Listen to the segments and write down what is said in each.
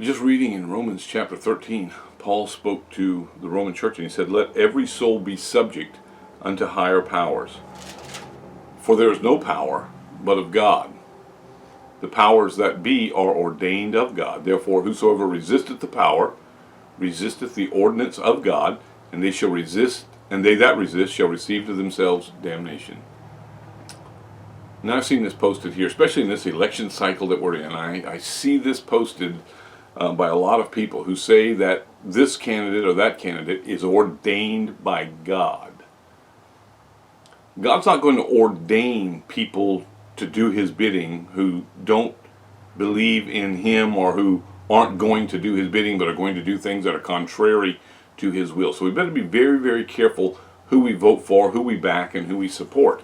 Just reading in Romans chapter 13, Paul spoke to the Roman church and he said, "Let every soul be subject unto higher powers. For there is no power but of God. The powers that be are ordained of God. Therefore, whosoever resisteth the power, resisteth the ordinance of God, and they shall resist, and they that resist shall receive to themselves damnation." Now I've seen this posted here, especially in this election cycle that we're in. I see this posted by a lot of people who say that this candidate or that candidate is ordained by God. God's not going to ordain people to do his bidding who don't believe in him or who aren't going to do his bidding but are going to do things that are contrary to his will. So we better be very, very careful who we vote for, who we back, and who we support.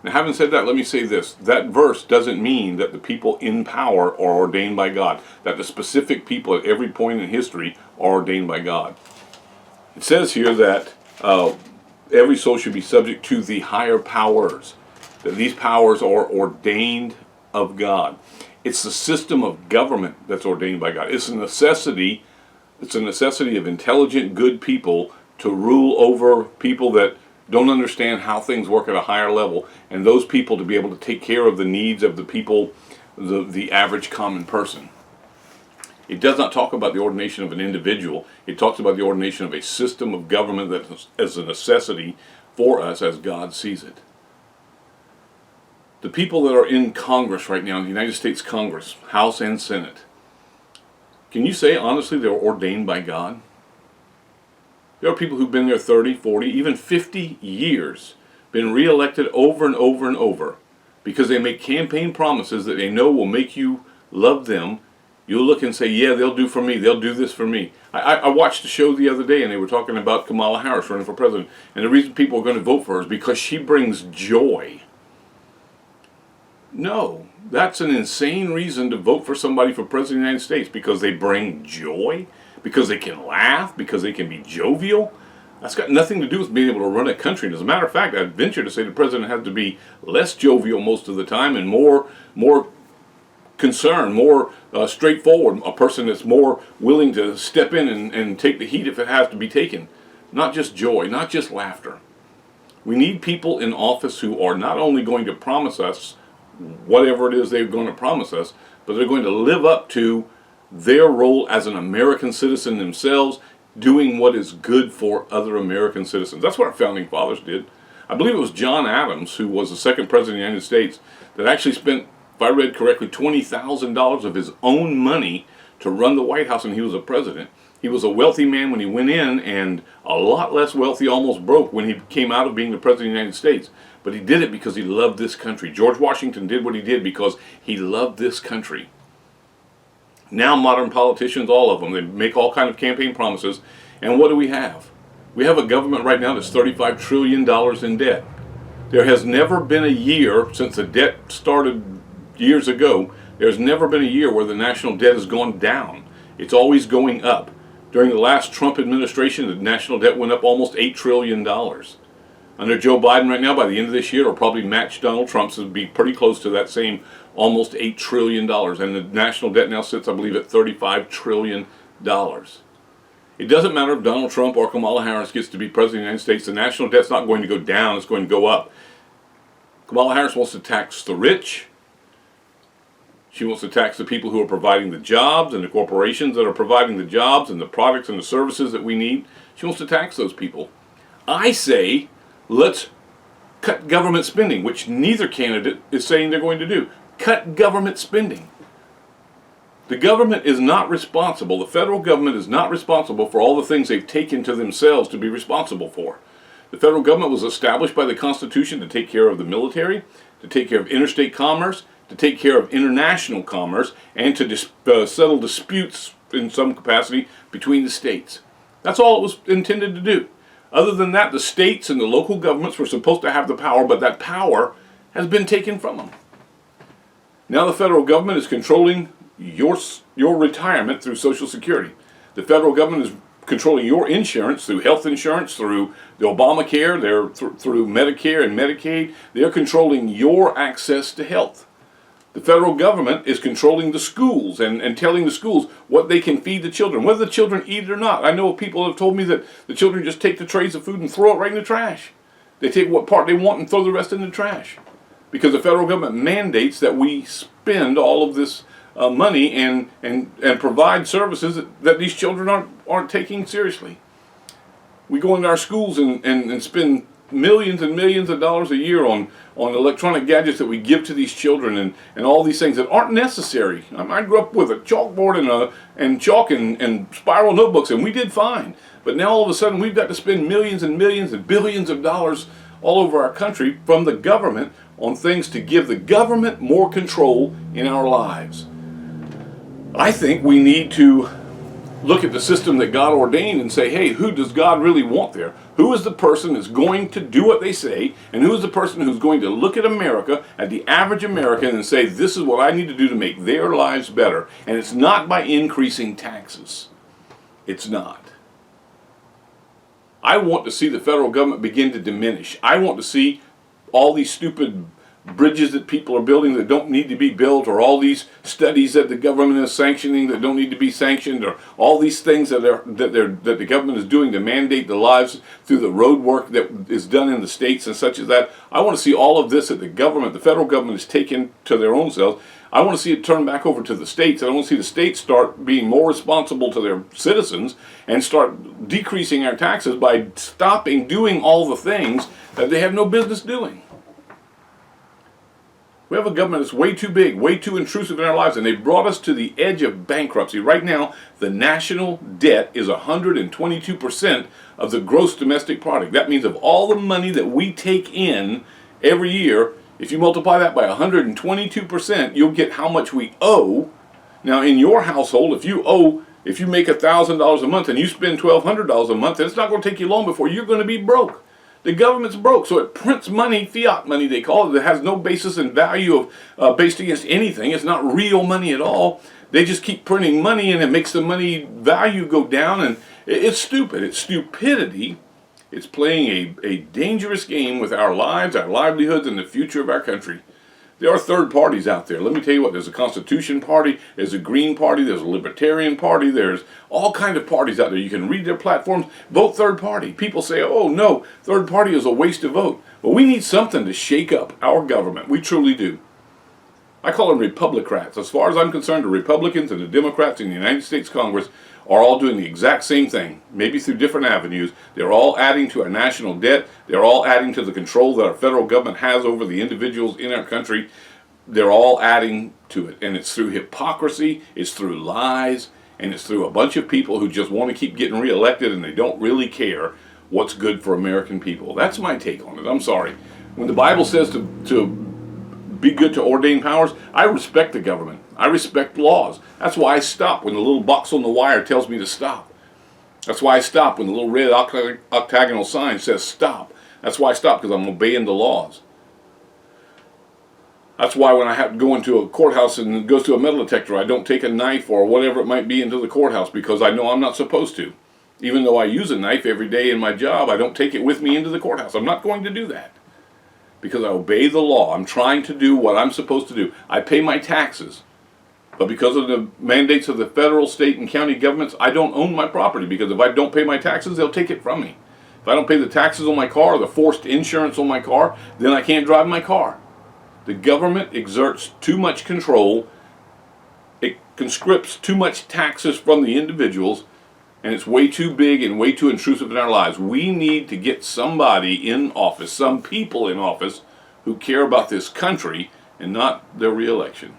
Now, having said that, let me say this. That verse doesn't mean that the people in power are ordained by God, that the specific people at every point in history are ordained by God. It says here that every soul should be subject to the higher powers, that these powers are ordained of God. It's the system of government that's ordained by God. It's a necessity of intelligent, good people to rule over people that don't understand how things work at a higher level, and those people to be able to take care of the needs of the people, the average common person. It does not talk about the ordination of an individual. It talks about the ordination of a system of government that is a necessity for us as God sees it. The people that are in Congress right now, in the United States Congress, House and Senate, can you say honestly they're ordained by God? There are people who've been there 30, 40, even 50 years, been reelected over and over and over because they make campaign promises that they know will make you love them. You'll look and say, yeah, they'll do for me. They'll do this for me. I watched a show the other day and they were talking about Kamala Harris running for president. And the reason people are going to vote for her is because she brings joy. No, that's an insane reason to vote for somebody for president of the United States, because they bring joy, because they can laugh, because they can be jovial. That's got nothing to do with being able to run a country. And as a matter of fact, I'd venture to say the president has to be less jovial most of the time and more concerned, more straightforward, a person that's more willing to step in and take the heat if it has to be taken. Not just joy, not just laughter. We need people in office who are not only going to promise us whatever it is they're going to promise us, but they're going to live up to their role as an American citizen themselves, doing what is good for other American citizens. That's what our founding fathers did. I believe it was John Adams, who was the second president of the United States, that actually spent, if I read correctly, $20,000 of his own money to run the White House when he was a president. He was a wealthy man when he went in, and a lot less wealthy, almost broke, when he came out of being the president of the United States. But he did it because he loved this country. George Washington did what he did because he loved this country. Now modern politicians, all of them, they make all kind of campaign promises. And what do we have? We have a government right now that's $35 trillion in debt. There has never been a year since the debt started years ago, there's never been a year where the national debt has gone down. It's always going up. During the last Trump administration, the national debt went up almost $8 trillion. Under Joe Biden right now, by the end of this year, it'll probably match Donald Trump's. It'll be pretty close to that same almost $8 trillion. And the national debt now sits, I believe, at $35 trillion. It doesn't matter if Donald Trump or Kamala Harris gets to be president of the United States. The national debt's not going to go down. It's going to go up. Kamala Harris wants to tax the rich. She wants to tax the people who are providing the jobs and the corporations that are providing the jobs and the products and the services that we need. She wants to tax those people. I say, let's cut government spending, which neither candidate is saying they're going to do. Cut government spending. The government is not responsible, the federal government is not responsible for all the things they've taken to themselves to be responsible for. The federal government was established by the Constitution to take care of the military, to take care of interstate commerce, to take care of international commerce, and to settle disputes in some capacity between the states. That's all it was intended to do. Other than that, the states and the local governments were supposed to have the power, but that power has been taken from them. Now the federal government is controlling your retirement through Social Security. The federal government is controlling your insurance through health insurance, through the Obamacare, through Medicare and Medicaid. They're controlling your access to health. The federal government is controlling the schools and telling the schools what they can feed the children, whether the children eat it or not. I know people have told me that the children just take the trays of food and throw it right in the trash. They take what part they want and throw the rest in the trash. Because the federal government mandates that we spend all of this money and provide services that these children aren't taking seriously. We go into our schools and spend millions and millions of dollars a year on electronic gadgets that we give to these children and all these things that aren't necessary. I grew up with a chalkboard and chalk and spiral notebooks, and we did fine. But now all of a sudden we've got to spend millions and millions and billions of dollars all over our country from the government on things to give the government more control in our lives. I think we need to look at the system that God ordained and say, hey, who does God really want there? Who is the person that's going to do what they say, and who is the person who's going to look at America, at the average American, and say, this is what I need to do to make their lives better. And it's not by increasing taxes. It's not. I want to see the federal government begin to diminish. I want to see all these stupid bridges that people are building that don't need to be built, or all these studies that the government is sanctioning that don't need to be sanctioned, or all these things that the government is doing to mandate the lives through the road work that is done in the states and such as that. I want to see all of this that the federal government is taking to their own selves. I want to see it turn back over to the states. I want to see the states start being more responsible to their citizens and start decreasing our taxes by stopping doing all the things that they have no business doing. We have a government that's way too big, way too intrusive in our lives, and they brought us to the edge of bankruptcy. Right now, the national debt is 122% of the gross domestic product. That means of all the money that we take in every year, if you multiply that by 122%, you'll get how much we owe. Now, in your household, if you make $1,000 a month and you spend $1,200 a month, then it's not going to take you long before you're going to be broke. The government's broke, so it prints money, fiat money they call it, that has no basis in value based against anything. It's not real money at all. They just keep printing money, and it makes the money value go down, and it's stupid. It's stupidity. It's playing a dangerous game with our lives, our livelihoods, and the future of our country. There are third parties out there. Let me tell you what, there's a Constitution Party, there's a Green Party, there's a Libertarian Party, there's all kinds of parties out there. You can read their platforms, vote third party. People say, oh no, third party is a waste of vote. But we need something to shake up our government. We truly do. I call them Republicrats. As far as I'm concerned, the Republicans and the Democrats in the United States Congress are all doing the exact same thing, maybe through different avenues. They're all adding to our national debt. They're all adding to the control that our federal government has over the individuals in our country. They're all adding to it. And it's through hypocrisy, it's through lies, and it's through a bunch of people who just want to keep getting reelected, and they don't really care what's good for American people. That's my take on it. I'm sorry. When the Bible says to be good to ordained powers, I respect the government. I respect laws. That's why I stop when the little box on the wire tells me to stop. That's why I stop when the little red octagonal sign says stop. That's why I stop, because I'm obeying the laws. That's why when I have to go into a courthouse and it goes to a metal detector, I don't take a knife or whatever it might be into the courthouse, because I know I'm not supposed to. Even though I use a knife every day in my job, I don't take it with me into the courthouse. I'm not going to do that, because I obey the law. I'm trying to do what I'm supposed to do. I pay my taxes. But because of the mandates of the federal, state, and county governments, I don't own my property, because if I don't pay my taxes, they'll take it from me. If I don't pay the taxes on my car, or the forced insurance on my car, then I can't drive my car. The government exerts too much control. It conscripts too much taxes from the individuals, and it's way too big and way too intrusive in our lives. We need to get somebody in office, some people in office, who care about this country and not their re-election.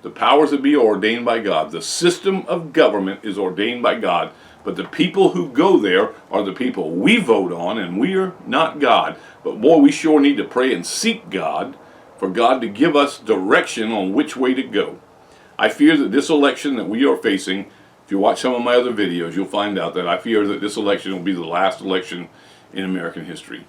The powers that be are ordained by God. The system of government is ordained by God. But the people who go there are the people we vote on, and we're not God. But boy, we sure need to pray and seek God for God to give us direction on which way to go. I fear that this election that we are facing, if you watch some of my other videos, you'll find out that I fear that this election will be the last election in American history.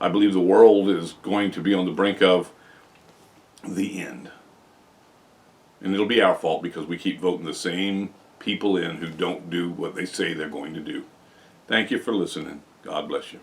I believe the world is going to be on the brink of the end. And it'll be our fault, because we keep voting the same people in who don't do what they say they're going to do. Thank you for listening. God bless you.